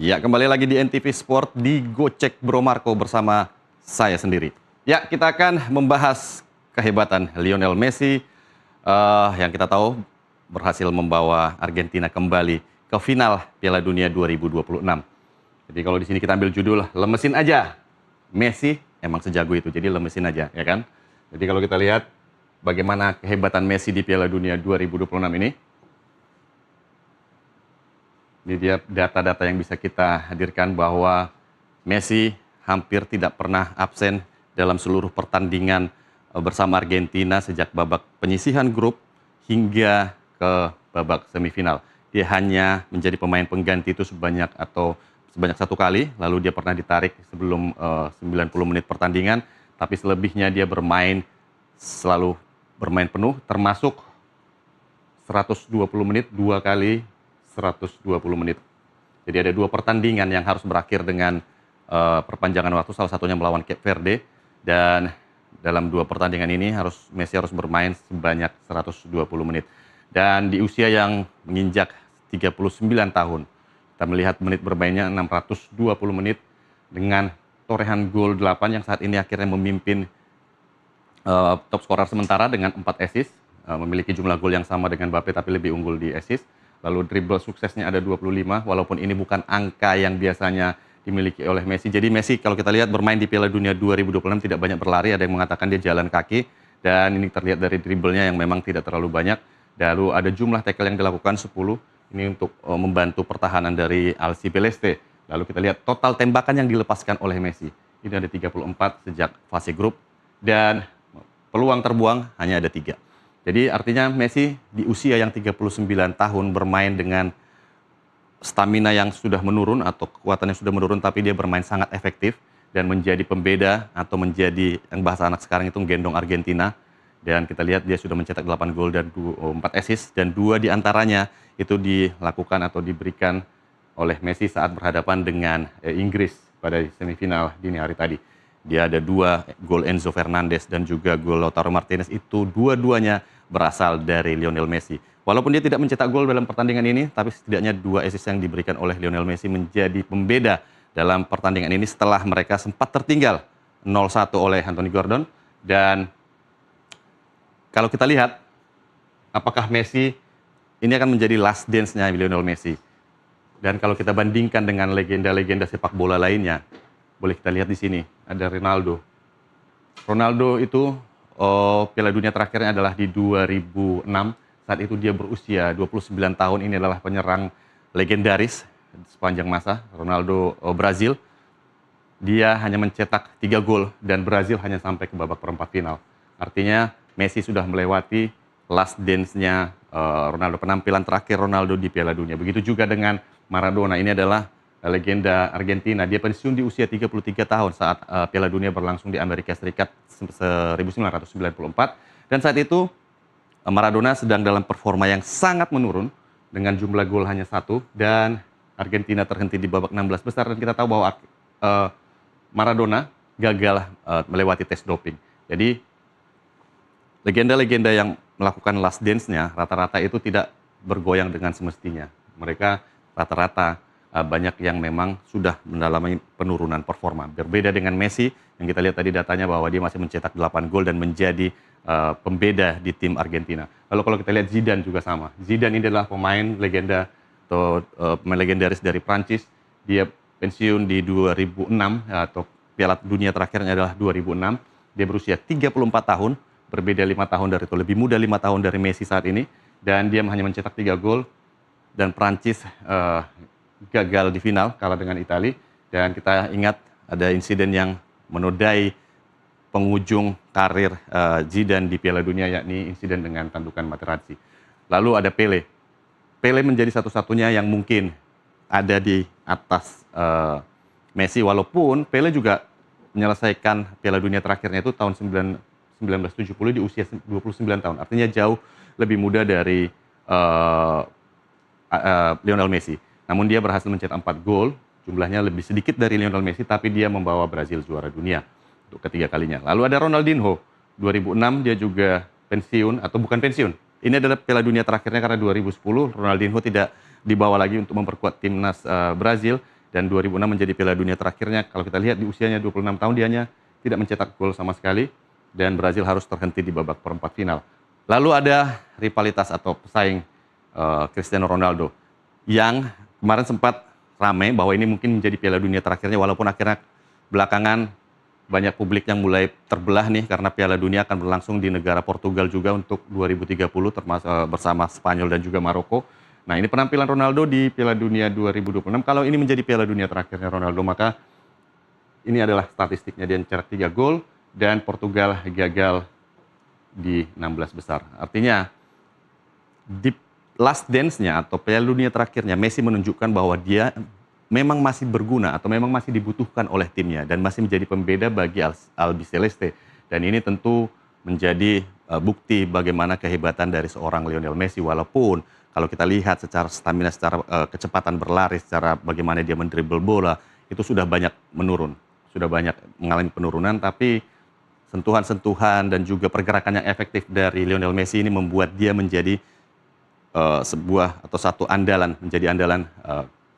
Ya, kembali lagi di NTV Sport di Gocek Bro Marco bersama saya sendiri. Ya, kita akan membahas kehebatan Lionel Messi yang kita tahu berhasil membawa Argentina kembali ke final Piala Dunia 2026. Jadi kalau di sini kita ambil judul lemesin aja. Messi emang sejago itu, jadi lemesin aja, ya kan? Jadi kalau kita lihat bagaimana kehebatan Messi di Piala Dunia 2026 ini, ini dia data-data yang bisa kita hadirkan bahwa Messi hampir tidak pernah absen dalam seluruh pertandingan bersama Argentina sejak babak penyisihan grup hingga ke babak semifinal. Dia hanya menjadi pemain pengganti itu sebanyak satu kali, lalu dia pernah ditarik sebelum 90 menit pertandingan, tapi selebihnya dia selalu bermain penuh, termasuk 120 menit, 2 kali 120 menit. Jadi ada 2 pertandingan yang harus berakhir dengan perpanjangan waktu, salah satunya melawan Cape Verde, dan dalam 2 pertandingan ini Messi harus bermain sebanyak 120 menit. Dan di usia yang menginjak 39 tahun, kita melihat menit bermainnya 620 menit dengan torehan gol 8 yang saat ini akhirnya memimpin top scorer sementara dengan 4 assist, memiliki jumlah gol yang sama dengan Mbappe tapi lebih unggul di assist. Lalu dribble suksesnya ada 25, walaupun ini bukan angka yang biasanya dimiliki oleh Messi. Jadi Messi kalau kita lihat bermain di Piala Dunia 2026 tidak banyak berlari, ada yang mengatakan dia jalan kaki, dan ini terlihat dari dribblenya yang memang tidak terlalu banyak. Lalu ada jumlah tackle yang dilakukan 10, ini untuk membantu pertahanan dari Albiceleste. Lalu kita lihat total tembakan yang dilepaskan oleh Messi. Ini ada 34 sejak fase grup, dan peluang terbuang hanya ada 3. Jadi artinya Messi di usia yang 39 tahun bermain dengan stamina yang sudah menurun atau kekuatan yang sudah menurun, tapi dia bermain sangat efektif dan menjadi pembeda atau menjadi yang bahasa anak sekarang itu gendong Argentina. Dan kita lihat dia sudah mencetak 8 gol dan 4 assist, dan 2 diantaranya itu dilakukan atau diberikan oleh Messi saat berhadapan dengan Inggris pada semifinal dini hari tadi. Dia ada 2 gol Enzo Fernandez dan juga gol Lautaro Martinez, itu dua-duanya berasal dari Lionel Messi. Walaupun dia tidak mencetak gol dalam pertandingan ini, tapi setidaknya 2 assist yang diberikan oleh Lionel Messi menjadi pembeda dalam pertandingan ini setelah mereka sempat tertinggal 0-1 oleh Anthony Gordon. Dan kalau kita lihat apakah Messi ini akan menjadi last dance-nya Lionel Messi. Dan kalau kita bandingkan dengan legenda-legenda sepak bola lainnya, boleh kita lihat di sini, ada Ronaldo. Ronaldo itu Piala Dunia terakhirnya adalah di 2006. Saat itu dia berusia 29 tahun. Ini adalah penyerang legendaris sepanjang masa, Ronaldo Brazil. Dia hanya mencetak 3 gol dan Brazil hanya sampai ke babak perempat final. Artinya Messi sudah melewati last dance-nya Ronaldo, penampilan terakhir Ronaldo di Piala Dunia. Begitu juga dengan Maradona, ini adalah legenda Argentina. Dia pensiun di usia 33 tahun saat Piala Dunia berlangsung di Amerika Serikat 1994. Dan saat itu Maradona sedang dalam performa yang sangat menurun dengan jumlah gol hanya 1, dan Argentina terhenti di babak 16 besar. Dan kita tahu bahwa Maradona gagal melewati tes doping. Jadi legenda-legenda yang melakukan last dance-nya rata-rata itu tidak bergoyang dengan semestinya. Mereka rata-rata banyak yang memang sudah mengalami penurunan performa. Berbeda dengan Messi yang kita lihat tadi datanya bahwa dia masih mencetak 8 gol dan menjadi pembeda di tim Argentina. Lalu kalau kita lihat Zidane juga sama. Zidane ini adalah pemain legenda atau pemain legendaris dari Prancis. Dia pensiun di 2006 atau Piala Dunia terakhirnya adalah 2006. Dia berusia 34 tahun, berbeda 5 tahun dari itu, lebih muda 5 tahun dari Messi saat ini, dan dia hanya mencetak 3 gol, dan Prancis gagal di final, kalah dengan Italia. Dan kita ingat ada insiden yang menodai penghujung karir Zidane di Piala Dunia, yakni insiden dengan tandukan Materazzi. Lalu ada Pele. Pele menjadi satu-satunya yang mungkin ada di atas Messi, walaupun Pele juga menyelesaikan Piala Dunia terakhirnya itu tahun 1970 di usia 29 tahun. Artinya jauh lebih muda dari Lionel Messi. Namun dia berhasil mencetak 4 gol, jumlahnya lebih sedikit dari Lionel Messi, tapi dia membawa Brazil juara dunia untuk ketiga kalinya. Lalu ada Ronaldinho, 2006 dia juga pensiun, atau bukan pensiun. Ini adalah Piala Dunia terakhirnya karena 2010 Ronaldinho tidak dibawa lagi untuk memperkuat timnas Brazil. dan 2006 menjadi Piala Dunia terakhirnya. Kalau kita lihat di usianya 26 tahun dia hanya tidak mencetak gol sama sekali dan Brazil harus terhenti di babak perempat final. Lalu ada rivalitas atau pesaing Cristiano Ronaldo yang kemarin sempat ramai bahwa ini mungkin menjadi Piala Dunia terakhirnya, walaupun akhirnya belakangan banyak publik yang mulai terbelah nih karena Piala Dunia akan berlangsung di negara Portugal juga untuk 2030 termasuk bersama Spanyol dan juga Maroko. Nah, ini penampilan Ronaldo di Piala Dunia 2026. Kalau ini menjadi Piala Dunia terakhirnya Ronaldo, maka ini adalah statistiknya, dia mencetak 3 gol dan Portugal gagal di 16 besar. Artinya di last dance-nya atau Piala Dunia terakhirnya Messi menunjukkan bahwa dia memang masih berguna atau memang masih dibutuhkan oleh timnya dan masih menjadi pembeda bagi Albiceleste. Dan ini tentu menjadi bukti bagaimana kehebatan dari seorang Lionel Messi, walaupun kalau kita lihat secara stamina, secara kecepatan berlari, secara bagaimana dia mendribble bola, itu sudah banyak menurun, sudah banyak mengalami penurunan, tapi sentuhan-sentuhan dan juga pergerakan yang efektif dari Lionel Messi ini membuat dia menjadi sebuah atau satu andalan, menjadi andalan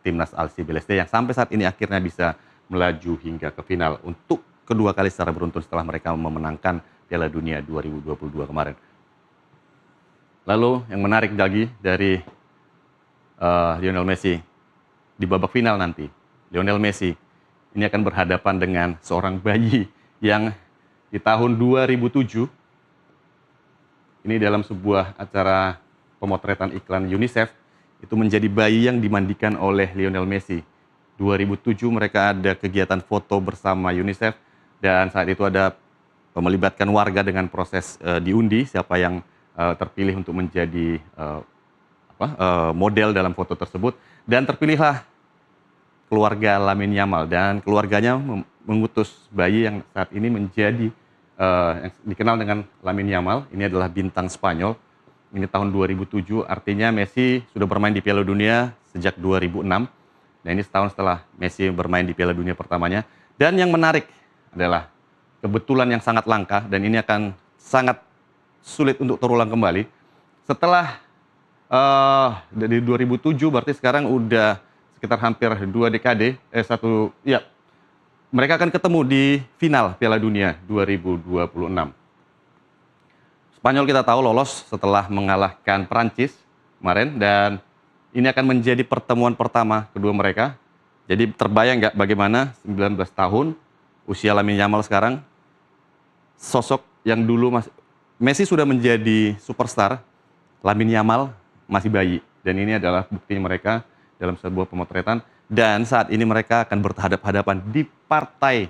timnas Albiceleste yang sampai saat ini akhirnya bisa melaju hingga ke final untuk kedua kali secara beruntun setelah mereka memenangkan Piala Dunia 2022 kemarin. Lalu yang menarik lagi dari Lionel Messi di babak final nanti, Lionel Messi ini akan berhadapan dengan seorang bayi yang di tahun 2007 ini dalam sebuah acara pemotretan iklan UNICEF itu menjadi bayi yang dimandikan oleh Lionel Messi. 2007 mereka ada kegiatan foto bersama UNICEF dan saat itu ada melibatkan warga dengan proses diundi siapa yang terpilih untuk menjadi model dalam foto tersebut, dan terpilihlah keluarga Lamine Yamal dan keluarganya mengutus bayi yang saat ini menjadi yang dikenal dengan Lamine Yamal. Ini adalah bintang Spanyol. Ini tahun 2007, artinya Messi sudah bermain di Piala Dunia sejak 2006. Nah, ini setahun setelah Messi bermain di Piala Dunia pertamanya. Dan yang menarik adalah kebetulan yang sangat langka dan ini akan sangat sulit untuk terulang kembali. Setelah dari 2007 berarti sekarang udah sekitar hampir 2 dekade, mereka akan ketemu di final Piala Dunia 2026. Spanyol kita tahu lolos setelah mengalahkan Prancis kemarin dan ini akan menjadi pertemuan pertama kedua mereka. Jadi terbayang nggak bagaimana 19 tahun usia Lamine Yamal sekarang, sosok yang dulu Messi sudah menjadi superstar, Lamine Yamal masih bayi. Dan ini adalah buktinya mereka dalam sebuah pemotretan. Dan saat ini mereka akan berhadapan-hadapan di partai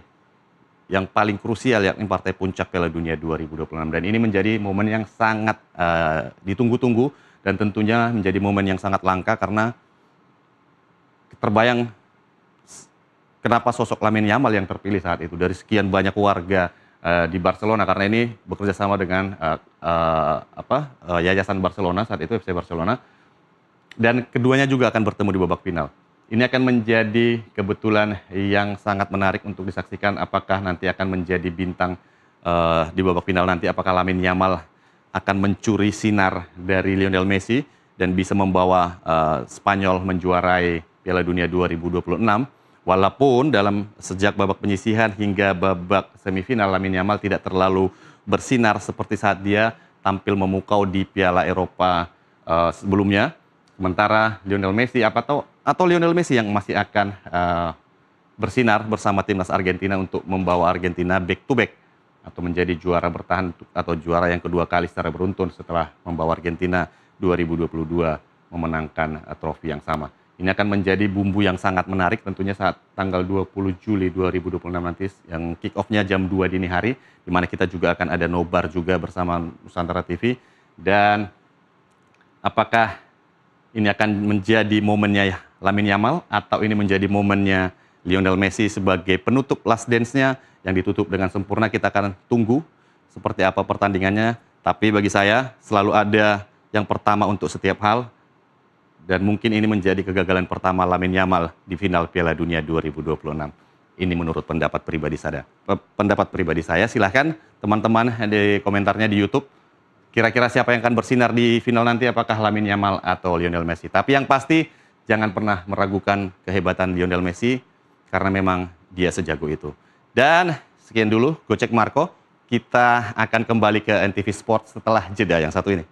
yang paling krusial, yakni partai puncak Piala Dunia 2026. Dan ini menjadi momen yang sangat ditunggu-tunggu dan tentunya menjadi momen yang sangat langka karena terbayang kenapa sosok Lamine Yamal yang terpilih saat itu dari sekian banyak warga di Barcelona, karena ini bekerja sama dengan Yayasan Barcelona saat itu, FC Barcelona, dan keduanya juga akan bertemu di babak final. Ini akan menjadi kebetulan yang sangat menarik untuk disaksikan apakah nanti akan menjadi bintang di babak final nanti, apakah Lamine Yamal akan mencuri sinar dari Lionel Messi dan bisa membawa Spanyol menjuarai Piala Dunia 2026. Walaupun dalam sejak babak penyisihan hingga babak semifinal Lamine Yamal tidak terlalu bersinar seperti saat dia tampil memukau di Piala Eropa sebelumnya. Sementara Lionel Messi atau Lionel Messi yang masih akan bersinar bersama timnas Argentina untuk membawa Argentina back to back atau menjadi juara bertahan atau juara yang kedua kali secara beruntun setelah membawa Argentina 2022 memenangkan trofi yang sama. Ini akan menjadi bumbu yang sangat menarik tentunya saat tanggal 20 Juli 2026 nanti yang kick off-nya jam 2 dini hari, di mana kita juga akan ada nobar juga bersama Nusantara TV. Dan apakah ini akan menjadi momennya Lamine Yamal atau ini menjadi momennya Lionel Messi sebagai penutup last dance-nya yang ditutup dengan sempurna, kita akan tunggu seperti apa pertandingannya. Tapi bagi saya selalu ada yang pertama untuk setiap hal dan mungkin ini menjadi kegagalan pertama Lamine Yamal di final Piala Dunia 2026. Ini menurut pendapat pribadi saya. Silahkan teman-teman di komentarnya di YouTube. Kira-kira siapa yang akan bersinar di final nanti, apakah Lamine Yamal atau Lionel Messi? Tapi yang pasti jangan pernah meragukan kehebatan Lionel Messi karena memang dia sejago itu. Dan sekian dulu Gocek Marco, kita akan kembali ke NTV Sport setelah jeda yang satu ini.